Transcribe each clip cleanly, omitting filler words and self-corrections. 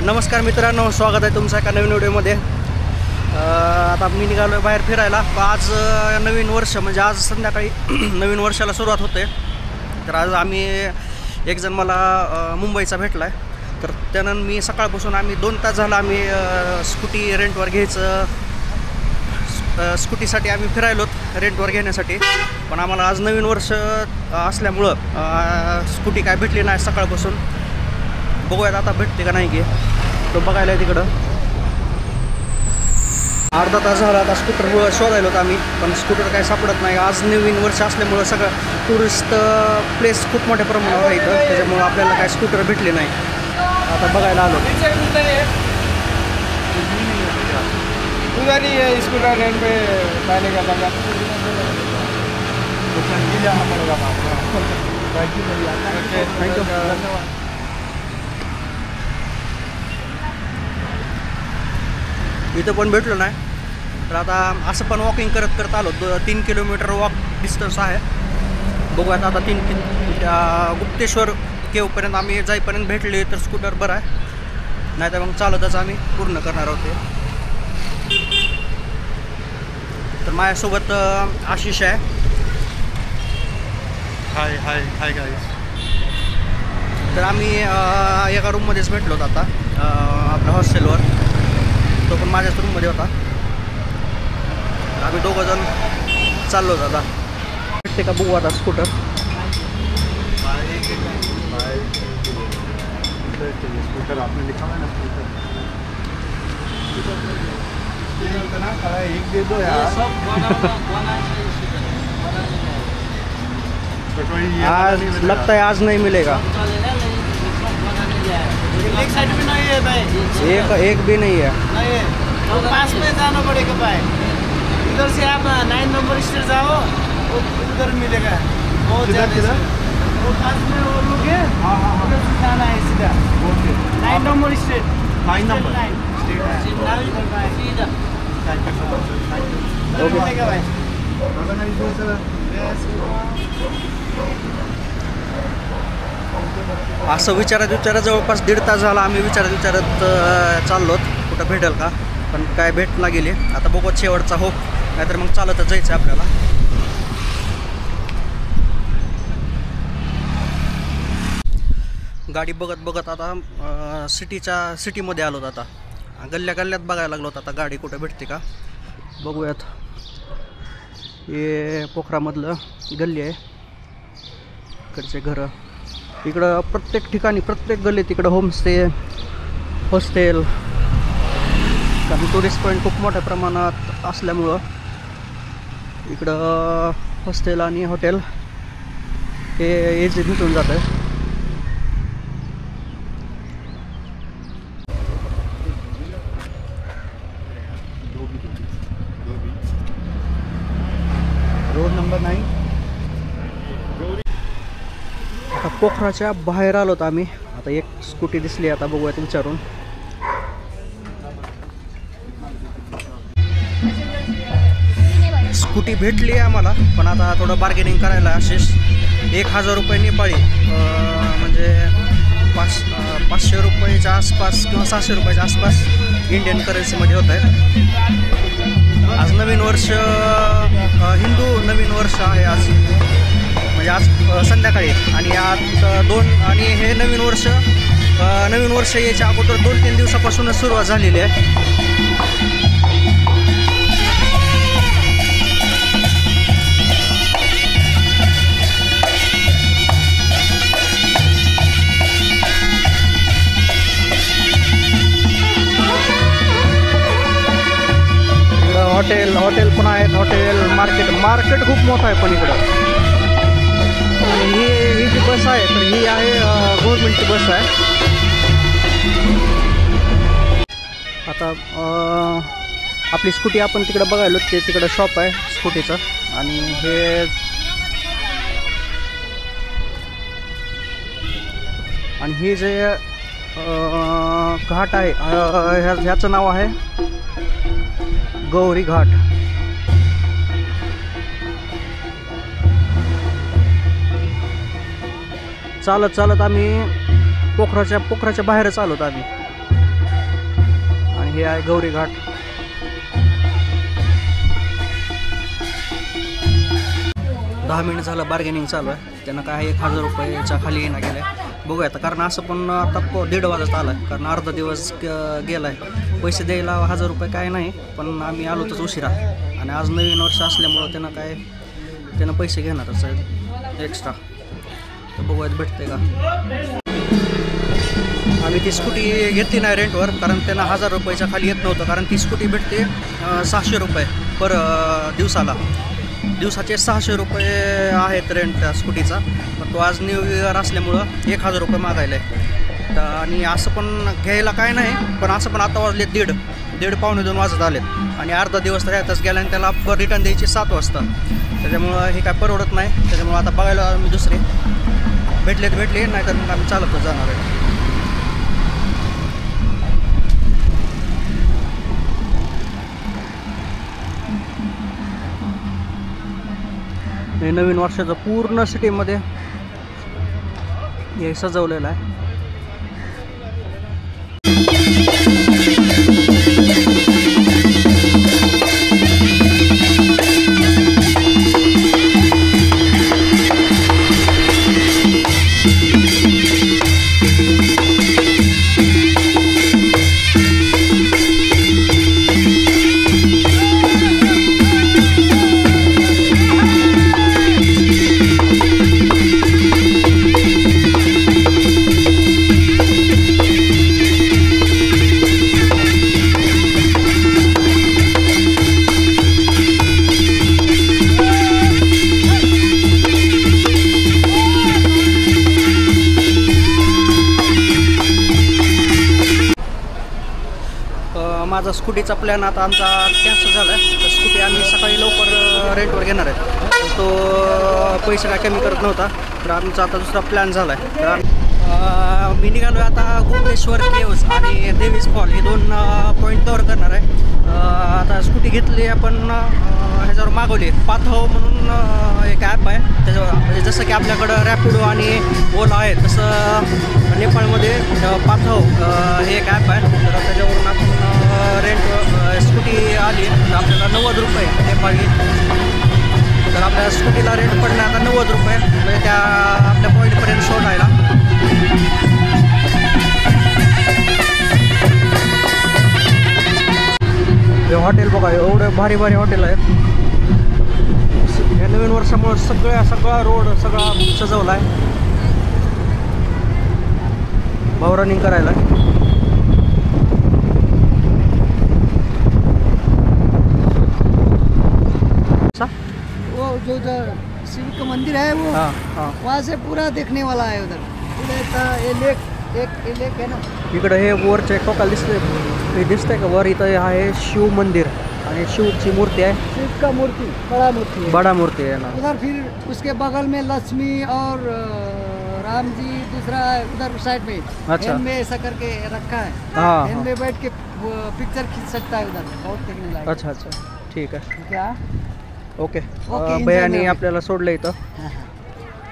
नमस्कार मित्रांनो, स्वागत आहे तुमचं एका नवीन व्हिडिओमध्ये। आता मी निघालो बाहेर फिरायला। आज नवीन वर्ष म्हणजे आज संध्याकाळी नवीन वर्षाला सुरुवात होते। तर आज आम्ही एक जण मला मुंबईचा भेटला आहे। तर त्यानं मी सकाळपासून आम्ही 2 तास झाला आम्ही स्कूटी रेंटवर घ्यायचं, स्कूटीसाठी आम्ही फिरायलो रेंटवर घेण्यासाठी। पण आम्हाला आज नवीन वर्ष असल्यामुळं स्कूटी काय भेटली नाही सकाळपासून। बघूयात आता भेटते का नाही की तो बघायला तिकडं। अर्धा तास झाला आता स्कूटर शोधायलो होतं आम्ही, पण स्कूटर काय सापडत नाही। आज नवीन वर्ष असल्यामुळं सगळं टुरिस्ट प्लेस खूप मोठ्या प्रमाणावर आहे इथं, त्याच्यामुळं आपल्याला काय स्कूटर भेटले नाही। आता बघायला आलो। स्कूटर रेंट पे पहले का था इथं पण भेटलो नाही। तर आता असं पण वॉकिंग करत करत आलो। 3 किलोमीटर वॉक डिस्टन्स आहे। बघूयात आता 3 गुप्तेश्वर केवपर्यंत आम्ही जाईपर्यंत भेटले तर स्कूटर बरं आहे, नाही तर मग चालतच आम्ही पूर्ण करणार आहोत। तर माझ्यासोबत आशिष आहे। हाय हाय हाय गाइस। तर आम्ही एका रूममध्येच भेटलो होतो आता आपल्या हॉस्टेलवर। तो पण माझ्याच रूममध्ये होता। आम्ही दोघं जण चाललो होतो। आता भेटते का बघू आता स्कूटर। स्कूटर आपने लिखा हुआ है ना, स्कूटर ना खड़ा है, एक दे दो यार। आज लगता है आज नहीं मिलेगा। एक साइड में नहीं है भाई, एक भी नहीं है। नहीं है तो पास में जाना पड़ेगा भाई। इधर से आप 9 नंबर स्ट्रीट जाओ, उधर मिलेगा। बहुत ज़्यादा वो पास में वो लोग है। हाँ हाँ हाँ, उधर से जाना है सीधा। ओके 9 नंबर स्ट्रीट, 9 नंबर उधर मिलेगा भाई। असं विचारत जवळपास 1.5 तास झाला आम्ही विचारत चाललो कुठं भेटेल का, पण काय भेटला गेले। आता बघू शेवटचा होप, नाहीतर मग चालतच जायचं आपल्याला। गाडी बघत आता सिटीमध्ये आलो आता। गल्ल्यात बघायला लागलो आता गाडी कुठं भेटते का बघूयात। हे पोखरामधलं गल्ली आहे, इकडचे घरं। इकडं प्रत्येक ठिकाणी प्रत्येक गल्लीत इकडं होमस्टे, हॉस्टेल, कारण टुरिस्ट पॉईंट खूप मोठ्या प्रमाणात असल्यामुळं इकडं हॉस्टेल आणि हॉटेल हे इझी भेटून जातं आहे। Road number 9। आता पोखराच्या बाहेर आलोत आम्ही। आता एक स्कूटी दिसली, आता बघूयात विचारून। स्कूटी भेटली आहे आम्हाला, पण आता थोडं बार्गेनिंग करायला आशिष 1000 रुपये नेपाळी, म्हणजे 500 रुपयाच्या आसपास किंवा 600 रुपयाच्या आसपास इंडियन करन्सीमध्ये होत आहे। आज नवीन वर्ष, हिंदू नवीन वर्ष आहे आज, म्हणजे आज संध्याकाळी। आणि आज आणि हे नवीन वर्ष यायच्या अगोदर 2-3 दिवसापासूनच सुरुवात झालेली आहे। हॉटेल पण आहेत, मार्केट खूप मोठं आहे पण इकडं। आणि ही जी बस आहे तर ही आहे गव्हर्नमेंटची बस आहे। आता आपली स्कूटी आपण तिकडं बघायलो, ते तिकडं शॉप आहे स्कूटीचं। आणि हे जे घाट आहे ह्याचं नाव आहे गौरी घाट। चालत आम्ही पोखराच्या बाहेरच आलोत आम्ही। हे आहे गौरी घाट. दहा मिनिट झालं बार्गेनिंग चालू आहे. त्यांना काय 1000 रुपयाच्या खाली येणं गेलं आहे. बघूया आता, कारण असं पण आता 1:30 वाजता आलं आहे, कारण अर्धा दिवस गेला आहे. पैसे द्यायला 1000 रुपये काय नाही, पण आम्ही आलो तर उशिरा आणि आज नवीन वर्ष असल्यामुळं त्यानं पैसे घेणारच आहेत एक्स्ट्रा. तर बघूयात भेटते का. आम्ही ती स्कूटी घेतली नाही रेंटवर, कारण त्यांना 1000 रुपयाच्या खाली येत नव्हतं, कारण ती स्कूटी भेटते 600 रुपये पर दिवसाला. दिवसाचे 600 रुपये आहेत रेंट त्या स्कूटीचा. पण तो आज न्यू इयर असल्यामुळं 1000 रुपये मागायला आहे. आणि असं पण घ्यायला काय नाही, पण असं पण आता वाजले 1:30 पावणे 2 वाजत आलेत आणि अर्धा दिवस तर यातच गेला आणि त्याला रिटर्न द्यायची 7 वाजता. त्याच्यामुळं हे काय परवडत नाही. त्याच्यामुळं आता बघायला आम्ही दुसरे भेटले नाही तर मग आम्ही चालतच जाणार आहे. हे नवीन वर्षाचं पूर्ण सिटीमध्ये हे सजवलेलं आहे. माझा स्कूटीचा प्लॅन आता आमचा कॅन्सल झाला आहे. तर स्कूटी आम्ही सकाळी लवकर रेंटवर घेणार आहेत. तो पैसे काय कमी करत नव्हता, तर आमचा आता दुसरा प्लॅन झाला आहे. तर मी निघालो आहे आता गुप्तेश्वर केव्ज आणि देवीज फॉल हे 2 पॉईंट कवर करणार आहे. आता स्कूटी घेतली आपण ह्याच्यावर मागवली पाथव म्हणून एक ॲप आहे. त्याच्यावर म्हणजे जसं की आपल्याकडं रॅपिडो आणि ओला आहे, तसं नेपाळमध्ये पाथव हे एक ॲप आहे. तर त्याच्यावरून आपण रेंट स्कूटी आली तर आपल्याला 90 रुपये नेपाळी. तर आपल्या स्कूटीला रेंट पडला आता 90 रुपये, म्हणजे त्या आपल्या पॉईंटपर्यंत सोडायला. हे हॉटेल बघा, एवढे भारी हॉटेल आहेत. हे नवीन वर्षामुळे सगळा रोड सगळा सजवला आहे भाऊ रनिंग करायला. वो जो उधर शिव का मंदिर है वो, वहाँ से पूरा देखने वाला है. उधर ये लेक है ना. इकडे हे वरचे टोकाला दिसतंय का वर, इथं आहे शिव मंदिर आणि शिवची मूर्ती आहे. शिव का मूर्ति बड़ा मूर्ति है ना. उधर फिर उसके बगल में लक्ष्मी और राम जी दूसरा उधर साइड में. अच्छा. में ऐसा करके रखा है. हाँ. में बैठ के पिक्चर खींच सकता है उधर, बहुत देखने लायक. अच्छा ठीक आहे. क्या ओके. enjoy भैयानी में. आपल्याला सोडलं इथं.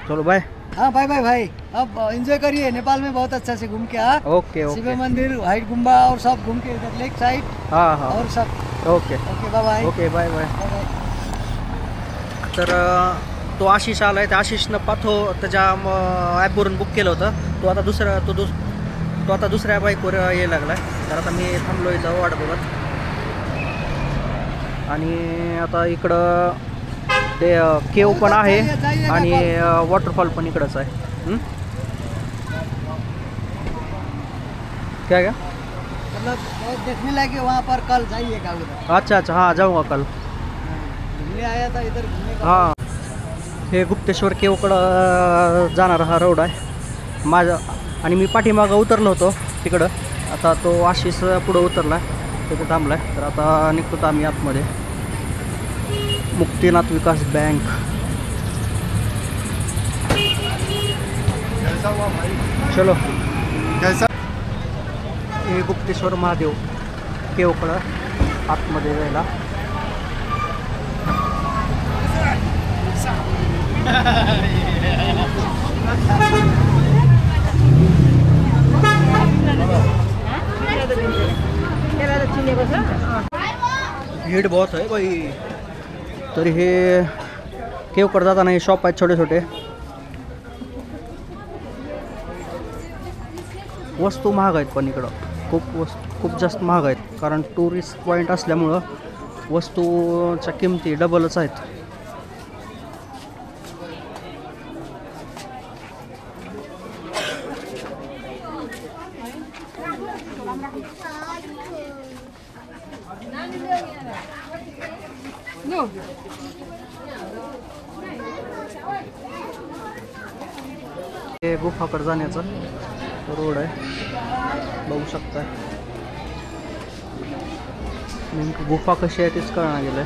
चलो बाय. हाँ बाय भाई. अब एंजॉय करिए. नेपाल में बहुत अच्छा से घूम के ओके शिव मंदिर, व्हाइट गुम्बा और सब घूम के इधर लेक साइड. हाँ और सब. Okay bye. Okay bye. तर तो आशिष आलाय. त्या आशिषनं पाथो त्याच्या ॲपवरून बुक केलं होतं. तो आता दुसऱ्या बाईकवर यायला लागलाय. तर आता मी थांबलो इथं वाट बघत. आणि आता इकडं ते केव पण आहे आणि वॉटरफॉल पण इकडंच आहे. क्या मतलब बहुत देखने लगे वहाँ पर. कल जाइएगा उधर. अच्छा हाँ जाऊँगा कल. घूमने आया था इधर घूमने का. हां. हे गुप्तेश्वर केवकडं जाणारा हा रोड आहे माझा. आणि मी पाठीमागं उतरलो होतो तिकडं. आता तो आशिष पुढं उतरला तिथे थांबला आहे. तर आता निघतो आम्ही आतमध्ये. मुक्तिनाथ विकास बँक. चलो. हे गुप्तेश्वर महादेव केवकडं आतमध्ये जायला. भीड़ बहुत है भाई. तर हे केवकर जाताना हे शॉप आहेत छोटे छोटे. वस्तू महाग आहेत पण इकडं खूप जास्त महाग आहेत कारण टुरिस्ट पॉईंट असल्यामुळं वस्तूच्या किमती डबलच आहेत. हे गुफाकडे जाण्याचा रोड आहे बघू शकता. नेमकं गुफा कशी आहे तेच कळणार गेलंय.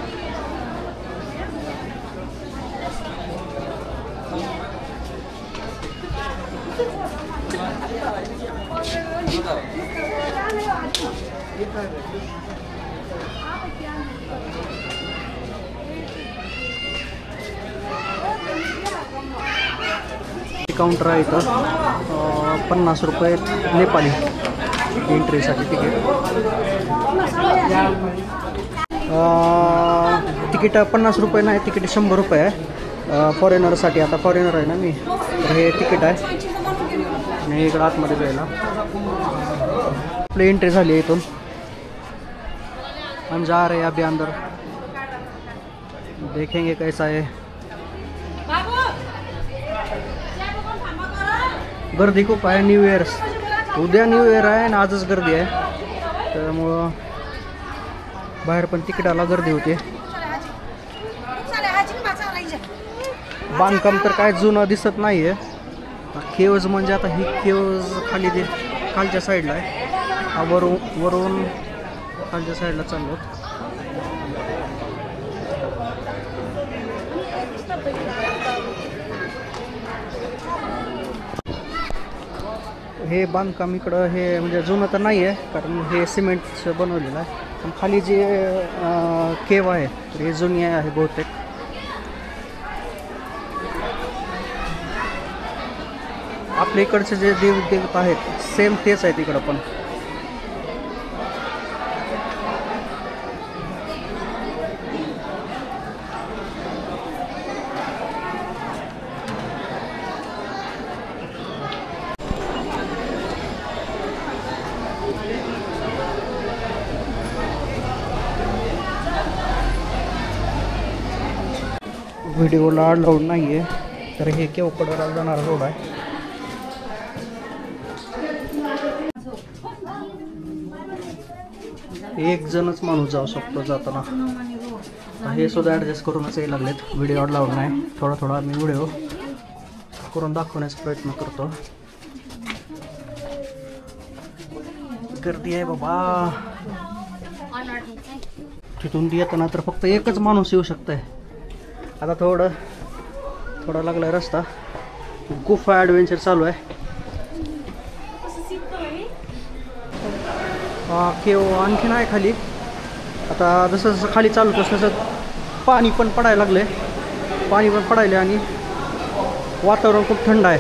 काउंटर आहे इथं 50 रुपये नेपाली एंट्रीसाठी तिकीट. तिकीट 50 रुपये नाही, तिकीट 100 रुपये आहे फॉरेनरसाठी. आता फॉरेनर आहे ना मी, तर हे तिकीट आहे आणि इकडं आतमध्ये जायला आपली एंट्री झाली आहे. इथून हम जा रहे हैं अभी अंदर, देखेंगे कैसा है. गर्दी खूप आहे. न्यू इयर, उद्या न्यू इयर आहे आणि आजच गर्दी आहे, त्यामुळं बाहेर पण तिकिटाला गर्दी होते. बांधकाम तर काय जुनं दिसत नाही आहे. केव्ज म्हणजे आता ही केव्ज खाली ते खालच्या साईडला आहे, वरून खालच्या साईडला चाललो. हे बांधकाम इकडं हे म्हणजे जुनं तर नाही आहे कारण हे सिमेंटचं बनवलेलं आहे, पण खाली जे केव आहे हे जुनी आहे बहुतेक. आपल्या इकडचे जे देवदेवता आहेत सेम तेच आहेत इकडं पण. व्हिडिओला अलाउड नाही आहे, तर हे केवकडला जाणारा रोड आहे. एक जणच माणूस जाऊ शकतो जाताना. हे सुद्धा ॲडजस्ट करूनच यायला लागलेत. व्हिडिओ अलाउड नाही. थोडा मी व्हिडिओ करून दाखवण्याचा प्रयत्न करतो. गर्दी आहे बाबा. तिथून येताना तर फक्त एकच माणूस येऊ शकतंय. आता थोडा लागलाय रस्ता. गुफा ॲडव्हेंचर चालू आहे. केव आणखीन आहे खाली. आता जसं जसं खाली चालू तसं पाणी पण पडायला लागले आणि वातावरण खूप थंड आहे.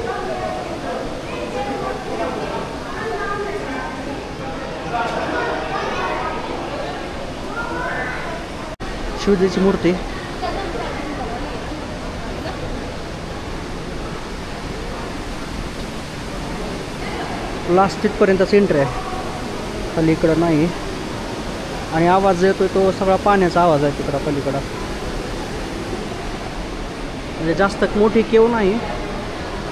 शिवजीची मूर्ती. लास्ट तिथपर्यंतच एंट्री आहे, पलीकडं नाही. आणि आवाज येतोय तो सगळा पाण्याचा आवाज आहे तिकडं पलीकडं. म्हणजे जास्त मोठी केव नाही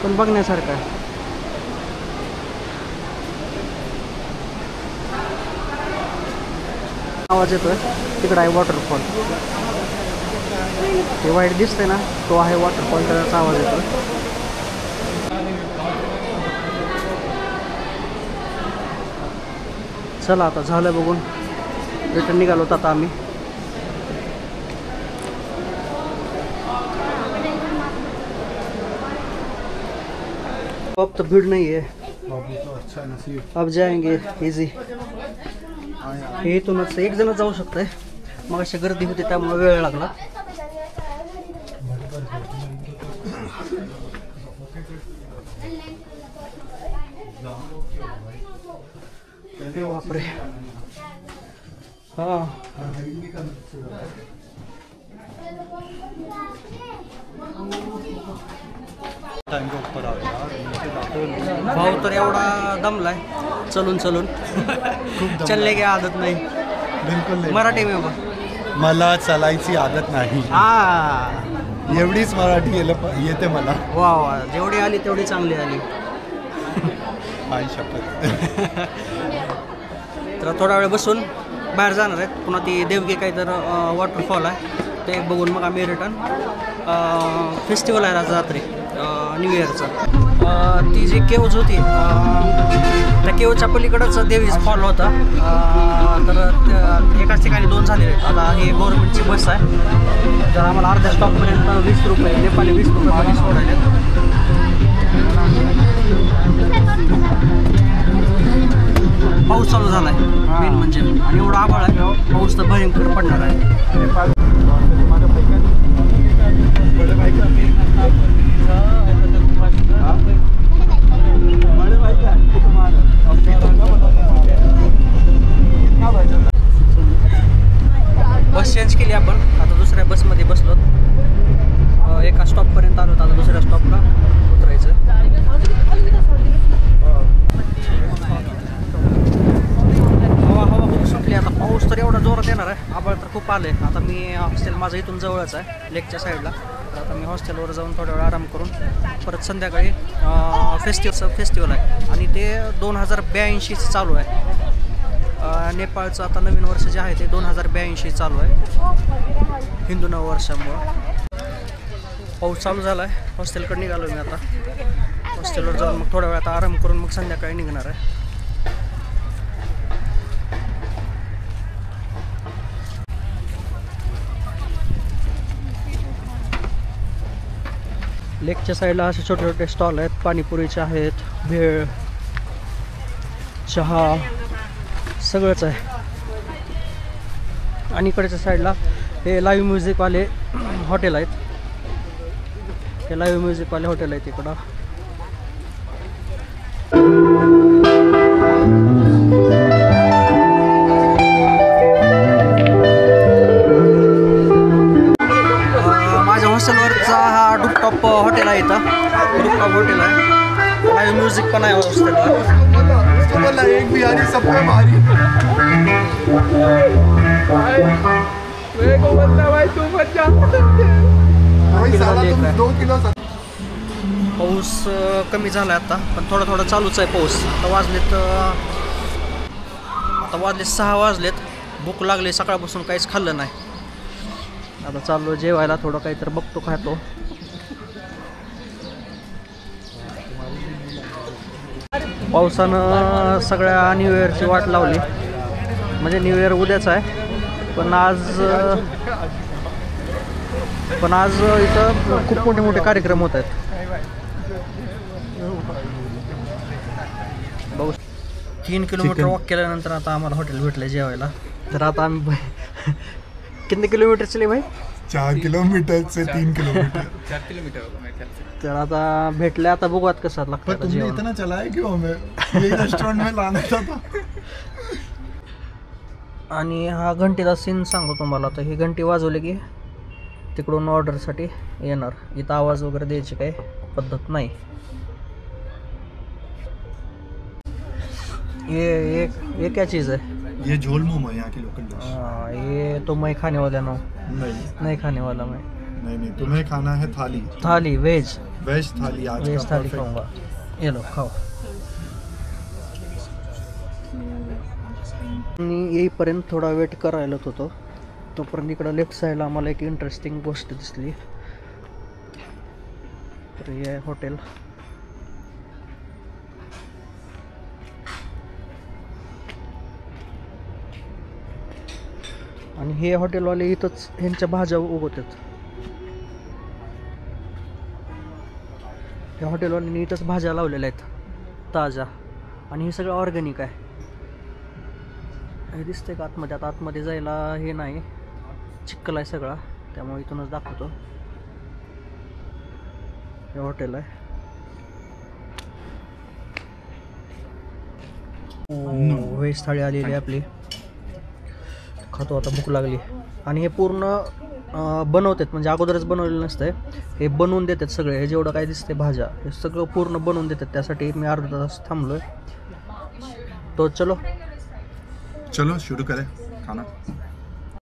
पण बघण्यासारखं आहे. आवाज येतोय तिकडं आहे वॉटरफॉल. ते वाईट दिसतंय ना, तो आहे वॉटरफॉल, त्याचा आवाज येतोय. चला आता झालं बघून रिटर्न निघालो आता आम्ही. अब तो भीड़ नहीं है, अब जाएंगे इजी. हे इथूनच एक जण जाऊ शकतंय. मग अशी गर्दी होती त्यामुळे वेळ लागला. बापरे. हाँ टाइम के ऊपर आ गया भाऊ तर एवढा दमलाय चलून चलून चलने की आदत नाही. बिलकुल नाही. मराठी में बघ. मला चालायची आदत नाही. एवढीच मराठी येते मला. वा वा, जेवढी आली तेवढी चांगली आली. आई शपथ. तर थोडा वेळ बसून बाहेर जाणार आहेत. पुन्हा ती देवगी काही तर वॉटरफॉल आहे ते बघून मग आम्ही रिटर्न. फेस्टिवल आहे आज रात्री न्यू इयरचं. ती जी केव्ज होती त्या केव्जच्या पलीकडंच देवीज फॉल होता. तर एकाच ठिकाणी 2 झालेले आहेत. आता ही गव्हर्नमेंटची बस आहे. तर आम्हाला अर्ध्या स्टॉपपर्यंत 20 रुपये नेपाळी 20 रुपये सोडायचे. पाऊस चालू झाला आहे मेन म्हणजे, आणि एवढा आभाळ आहे पाऊस तर भयंकर पडणार आहे. बस चेंज केली आपण. आता दुसऱ्या बसमध्ये बसलो. एका स्टॉपपर्यंत आलो. आता दुसऱ्या स्टॉपला उतरायचं. हवा खूप सुटली. आता पाऊस तर एवढा जोरात येणार आहे. आभाळ तर खूप आलं आहे. आता मी हॉस्टेल माझं इथून जवळच आहे लेकच्या साईडला. तर आता मी हॉस्टेलवर जाऊन थोडा वेळ आराम करून परत संध्याकाळी फेस्टिवल आहे आणि ते 2082 चालू आहे. नेपाळचं आता नवीन वर्ष जे आहे ते 2082 चालू आहे हिंदू नववर्षामुळं. पाऊस चालू झाला आहे. हॉस्टेलकडे निघालो मी आता. हॉस्टेलवर जाऊन मग थोडा वेळ आता आराम करून मग संध्याकाळी निघणार आहे. लेकच्या साईडला असे छोटे छोटे स्टॉल आहेत. पाणीपुरीचे आहेत, भेळ, चहा सगळंच आहे. आणि इकडच्या साईडला हे लाईव्ह म्युझिकवाले हॉटेल आहेत. हे लाईव्ह म्युझिकवाले हॉटेल आहेत इकडं. माझ्या हॉस्टेलवरचा हा डुकटॉप हॉटेल आहे. इथं डुकटॉप हॉटेल आहे. लाईव्ह म्युझिक पण आहे हॉस्टेलवर. एक बिहारी सबको मारी. पाऊस कमी झाला आता पण थोडा थोडा चालूच आहे पाऊस. आता वाजले 6 वाजलेत. भूक लागली सकाळपासून काहीच खाल्लं नाही. आता चाललो जेवायला. थोडं काहीतरी बघतो खातो. पावसानं सगळ्या न्यू इयरची वाट लावली. म्हणजे न्यू इयर उद्याच आहे पण आज इथं खूप मोठे मोठे कार्यक्रम होत आहेत. बघू 3 किलोमीटर वॉक केल्यानंतर आता आम्हाला हॉटेल भेटलं जेवायला. तर आता आम्ही किती किलोमीटर चले भाई? 4 किलोमीटर से 3 किलोमीटर. 4 किलोमीटर होगा मेरे ख्याल से. तर आता भेटले. आता बघूयात कसं लागतं तुमने जेवण. इतना चलाया क्यों हमें? ये रेस्टोरेंट में लाना था. आणि हा घंटीचा सीन सांगतो तुम्हाला. तर ही घंटी वाजवली की तिकडून ऑर्डरसाठी येणार. इथं आवाज वगैरे द्यायची काही पद्धत नाही. ये क्या चीज़ है? ये झोल मोमो यहाँ की लोकल डिश. ये तो मैं खाने वाला ना. नहीं खाने वाला मैं. नहीं तुम्हें खाना है थाली वेज थाली. आज वेज थाली खाऊंगा. ये लो खाओ. मी येईपर्यंत थोडा वेट करायला होतो. तोपर्यंत इकडं लेफ्ट साईडला आम्हाला एक इंटरेस्टिंग गोष्ट दिसली. तर हे हॉटेल. आणि हे हॉटेलवाले इथंच ह्यांच्या भाज्या उगवतात. ह्या हॉटेलवाल्यांनी इथंच भाज्या लावलेल्या आहेत ताज्या. आणि हे सगळं ऑर्गॅनिक आहे. हे दिसतंय का आतमध्ये? आता आतमध्ये जायला हे नाही, चिखल आहे सगळा, त्यामुळे इथूनच दाखवतो. हे हॉटेल आहे. व्हेज थाळी आलेली आपली. खातो आता, भूक लागली. आणि हे पूर्ण बनवतात, म्हणजे अगोदरच बनवलेलं नसतं, हे बनवून देतात सगळे. हे जेवढं काय दिसते भाज्या हे सगळं पूर्ण बनवून देतात. त्यासाठी मी अर्धा तास थांबलो आहे. तो चलो चलो शुरू करें खाना.